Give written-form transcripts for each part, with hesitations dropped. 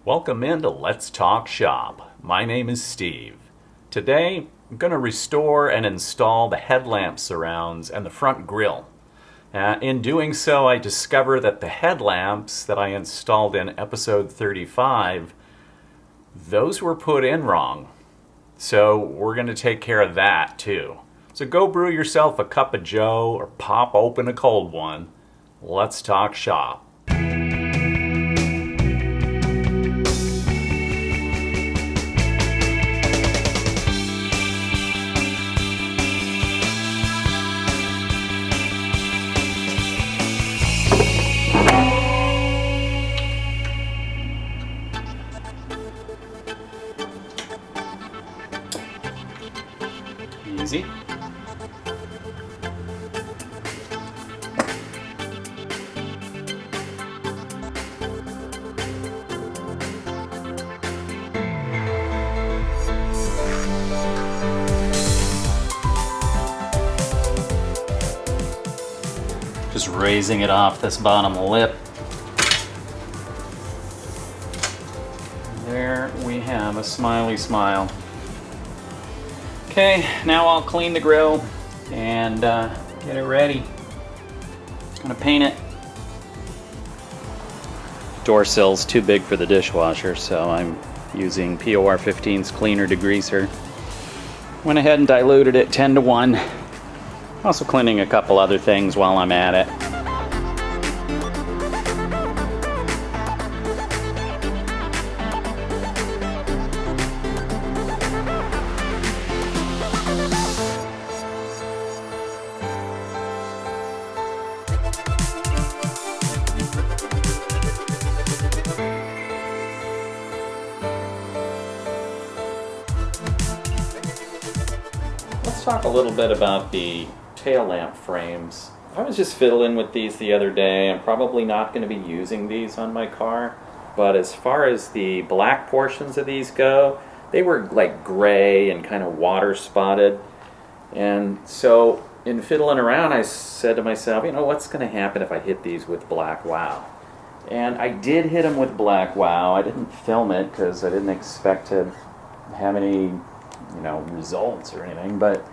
Welcome into Let's Talk Shop. My name is Steve. Today, I'm going to restore and install the headlamp surrounds and the front grille. In doing so, I discover that the headlamps that I installed in episode 35, those were put in wrong. So we're going to take care of that too. So go brew yourself a cup of joe or pop open a cold one. Let's talk shop. Easy. Just raising it off this bottom lip. There we have a smiley smile. Okay, now I'll clean the grill and get it ready. I'm gonna paint it. Door sill's too big for the dishwasher, so I'm using POR 15's cleaner degreaser. Went ahead and diluted it 10 to 1. Also cleaning a couple other things while I'm at it. Let's talk a little bit about the tail lamp frames. I was just fiddling with these the other day. I'm probably not going to be using these on my car, but as far as the black portions of these go, they were like gray and kind of water spotted. And so in fiddling around, I said to myself, what's going to happen if I hit these with black wow? And I did hit them with black wow. I didn't film it because I didn't expect to have any results or anything, but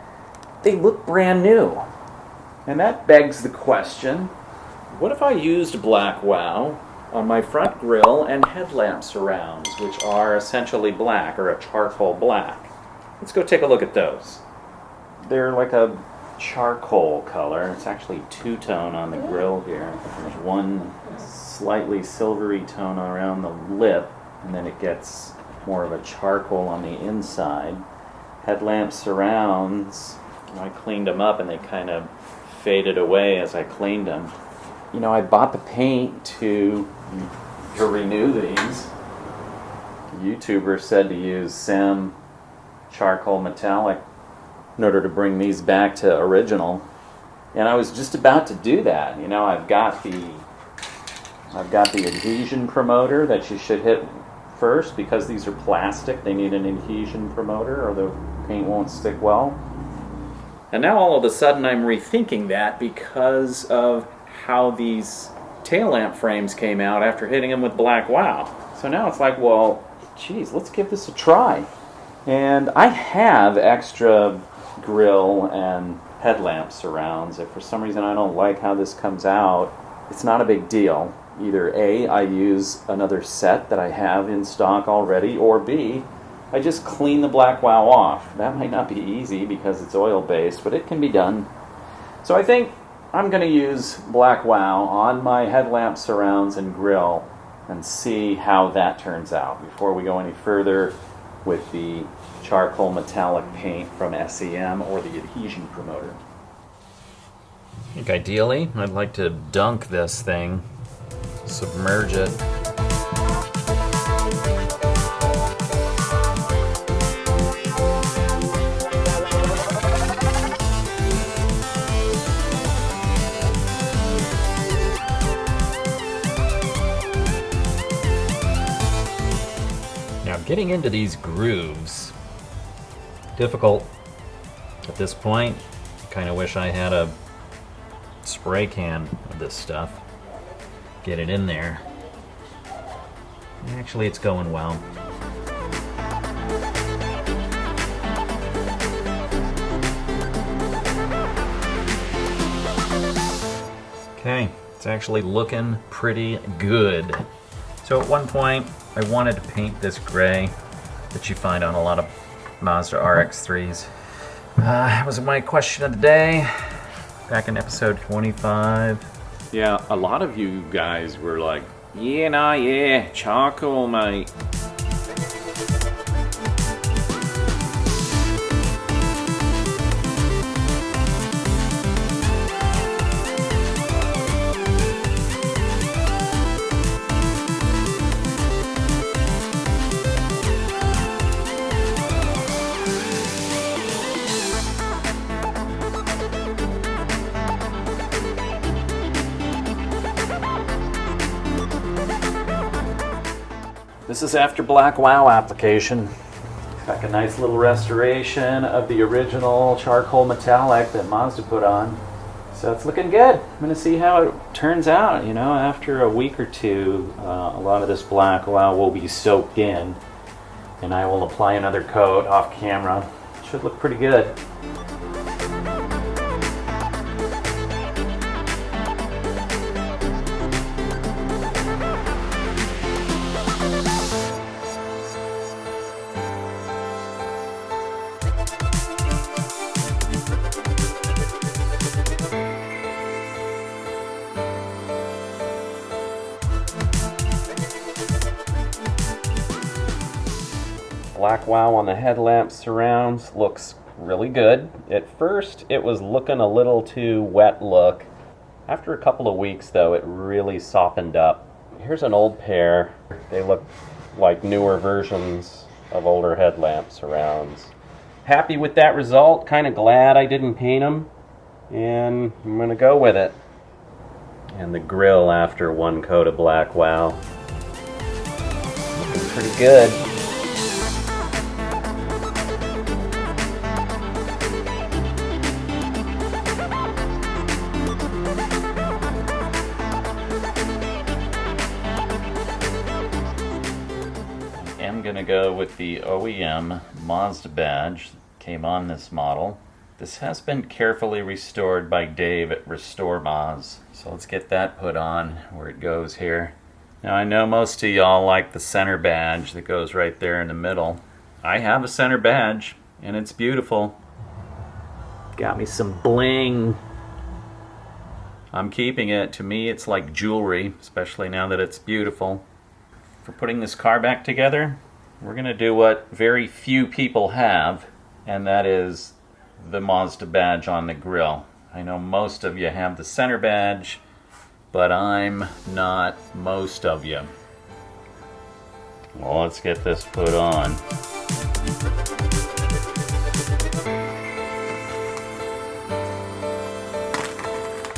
they look brand new. And that begs the question, what if I used black wow on my front grille and headlamp surrounds, which are essentially black or a charcoal black? Let's go take a look at those. They're like a charcoal color. It's actually two-tone on the grille here. There's one slightly silvery tone around the lip, and then it gets more of a charcoal on the inside. Headlamp surrounds, I cleaned them up and they kind of faded away as I cleaned them. I bought the paint to renew these. The YouTuber said to use Sam charcoal metallic in order to bring these back to original. And I was just about to do that. I've got the adhesion promoter that you should hit first. Because these are plastic, they need an adhesion promoter or the paint won't stick well. And now all of a sudden I'm rethinking that because of how these tail lamp frames came out after hitting them with black wow. So now it's like, well, geez, let's give this a try. And I have extra grille and headlamp surrounds. If for some reason I don't like how this comes out, it's not a big deal. Either A, I use another set that I have in stock already, or B, I just clean the black wow off. That might not be easy because it's oil-based, but it can be done. So I think I'm going to use black wow on my headlamp surrounds and grille and see how that turns out before we go any further with the charcoal metallic paint from SEM or the adhesion promoter. I think ideally I'd like to dunk this thing, submerge it. Now getting into these grooves, difficult at this point. Kind of wish I had a spray can of this stuff. Get it in there. Actually, it's going well. Okay, it's actually looking pretty good. So at one point, I wanted to paint this gray that you find on a lot of Mazda RX3s. That was my question of the day, back in episode 25. Yeah, a lot of you guys were like, yeah, charcoal, mate. This is after Black Wow application. Got a nice little restoration of the original charcoal metallic that Mazda put on. So it's looking good. I'm gonna see how it turns out. You know, after a week or two, a lot of this Black Wow will be soaked in, and I will apply another coat off camera. Should look pretty good. Black Wow on the headlamp surrounds looks really good. At first it was looking a little too wet look. After a couple of weeks though, it really softened up. Here's an old pair. They look like newer versions of older headlamp surrounds. Happy with that result, kind of glad I didn't paint them, and I'm gonna go with it. And the grille after one coat of Black Wow. Looking pretty good. I'm gonna go with the OEM Mazda badge that came on this model. This has been carefully restored by Dave at Restore Maz. So let's get that put on where it goes here. Now I know most of y'all like the center badge that goes right there in the middle. I have a center badge and it's beautiful. Got me some bling. I'm keeping it. To me it's like jewelry, especially now that it's beautiful. For putting this car back together, we're going to do what very few people have, and that is the Mazda badge on the grille. I know most of you have the center badge, but I'm not most of you. Well, let's get this put on.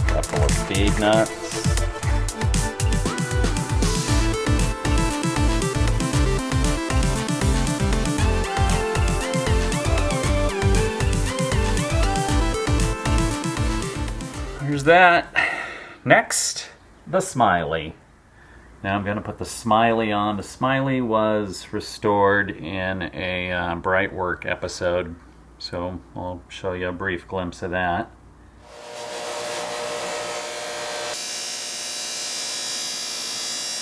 Couple of feed nuts. Here's that. Next, the smiley. Now I'm going to put the smiley on. The smiley was restored in a Bright Work episode, so I'll show you a brief glimpse of that.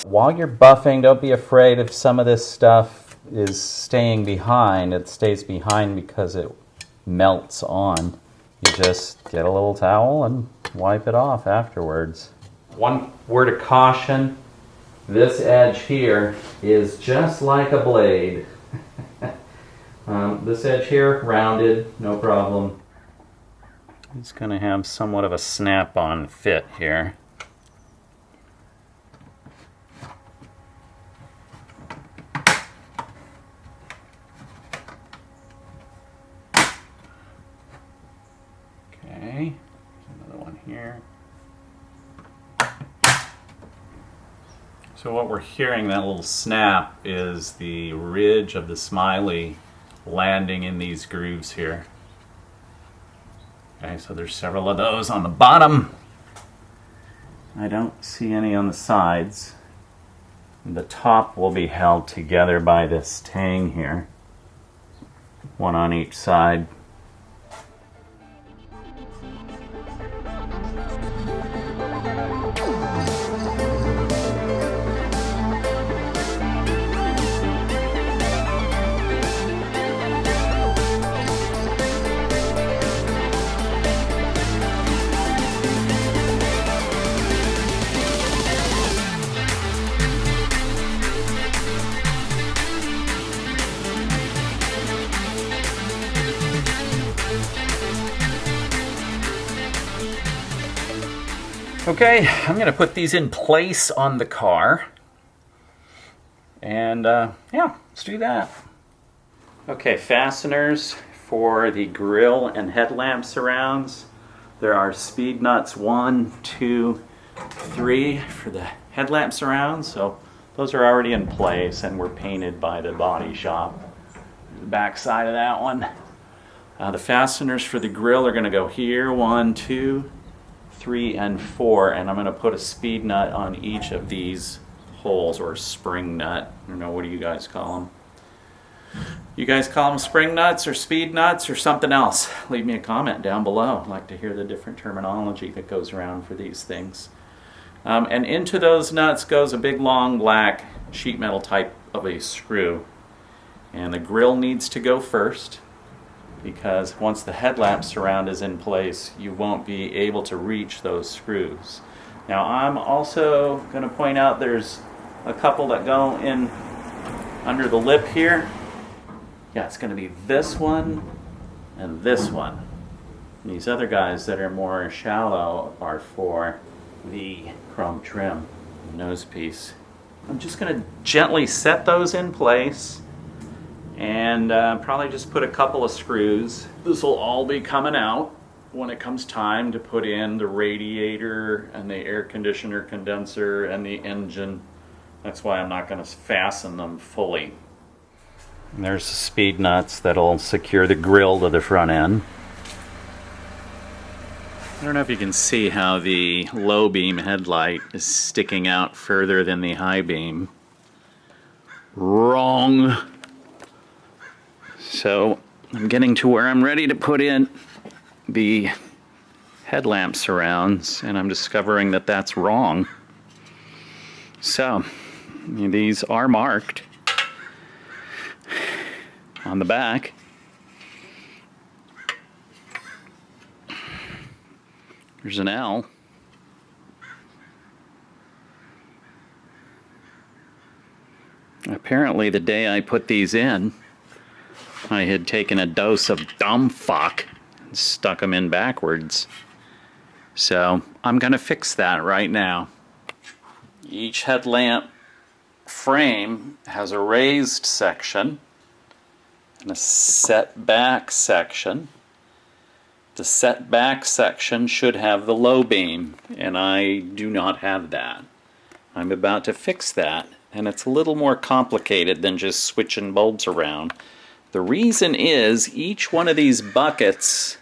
While you're buffing, don't be afraid if some of this stuff is staying behind. It stays behind because it melts on. You just get a little towel and wipe it off afterwards. One word of caution, this edge here is just like a blade. This edge here, rounded, no problem. It's going to have somewhat of a snap-on fit here. Okay, another one here. So what we're hearing, that little snap, is the ridge of the smiley landing in these grooves here. Okay, so there's several of those on the bottom. I don't see any on the sides. The top will be held together by this tang here, one on each side. Okay, I'm going to put these in place on the car. And yeah, let's do that. Okay, fasteners for the grille and headlamp surrounds. There are speed nuts 1, 2, 3 for the headlamp surrounds. So those are already in place and were painted by the body shop. The back side of that one. The fasteners for the grille are going to go here, 1, 2, 3, and 4, and I'm going to put a speed nut on each of these holes, or a spring nut. I don't know, what do you guys call them? You guys call them spring nuts or speed nuts or something else? Leave me a comment down below. I'd like to hear the different terminology that goes around for these things. And into those nuts goes a big long black sheet metal type of a screw. And the grille needs to go first, because once the headlamp surround is in place, you won't be able to reach those screws. Now, I'm also going to point out there's a couple that go in under the lip here. Yeah, it's going to be this one and this one. And these other guys that are more shallow are for the chrome trim nose piece. I'm just going to gently set those in place. And probably just put a couple of screws. This will all be coming out when it comes time to put in the radiator and the air conditioner condenser and the engine. That's why I'm not going to fasten them fully. And there's the speed nuts that'll secure the grille to the front end. I don't know if you can see how the low beam headlight is sticking out further than the high beam. Wrong. So I'm getting to where I'm ready to put in the headlamp surrounds, and I'm discovering that that's wrong. So these are marked on the back. There's an L. Apparently the day I put these in, I had taken a dose of dumb fuck and stuck them in backwards. So I'm going to fix that right now. Each headlamp frame has a raised section and a set back section. The set back section should have the low beam, and I do not have that. I'm about to fix that, and it's a little more complicated than just switching bulbs around. The reason is each one of these buckets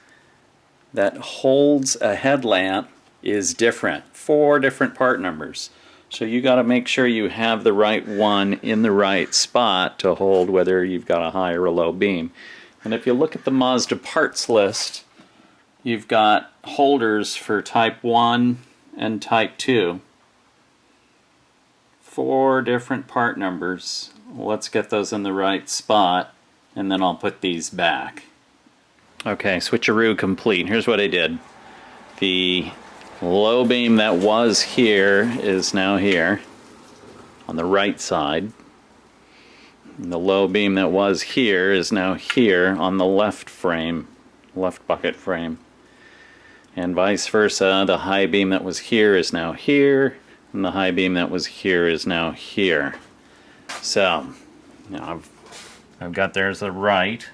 that holds a headlamp is different. 4 different part numbers. So you got to make sure you have the right one in the right spot to hold whether you've got a high or a low beam. And if you look at the Mazda parts list, you've got holders for type 1 and type 2. 4 different part numbers. Let's get those in the right spot, and then I'll put these back. Okay, switcheroo complete. Here's what I did. The low beam that was here is now here on the right side. And the low beam that was here is now here on the left frame, left bucket frame. And vice versa, the high beam that was here is now here, and the high beam that was here is now here. So, now I've got there's the right.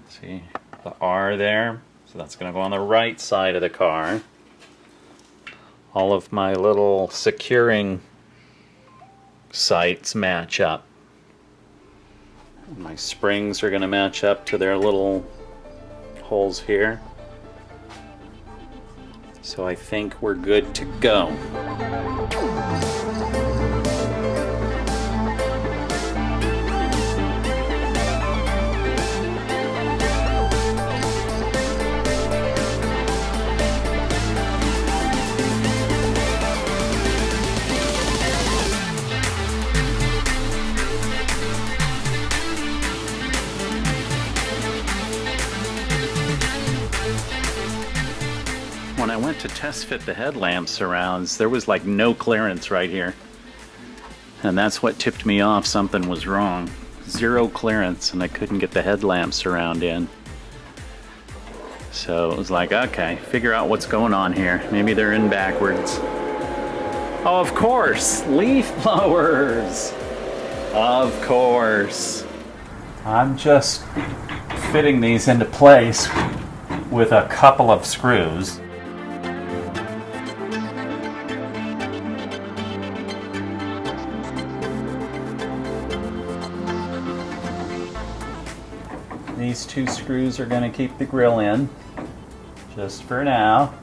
See the R there? So that's going to go on the right side of the car. All of my little securing sites match up. My springs are going to match up to their little holes here. So I think we're good to go. went to test fit the headlamp surrounds, there was like no clearance right here. And that's what tipped me off something was wrong. Zero clearance, and I couldn't get the headlamp surround in. So it was like, okay, figure out what's going on here. Maybe they're in backwards. Oh, of course, leaf blowers. Of course. I'm just fitting these into place with a couple of screws. These two screws are going to keep the grill in, just for now.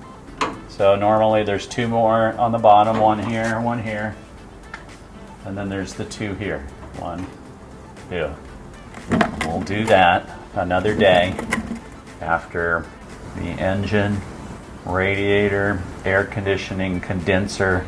So normally there's two more on the bottom, one here, and then there's the two here. One, two. We'll do that another day after the engine, radiator, air conditioning, condenser,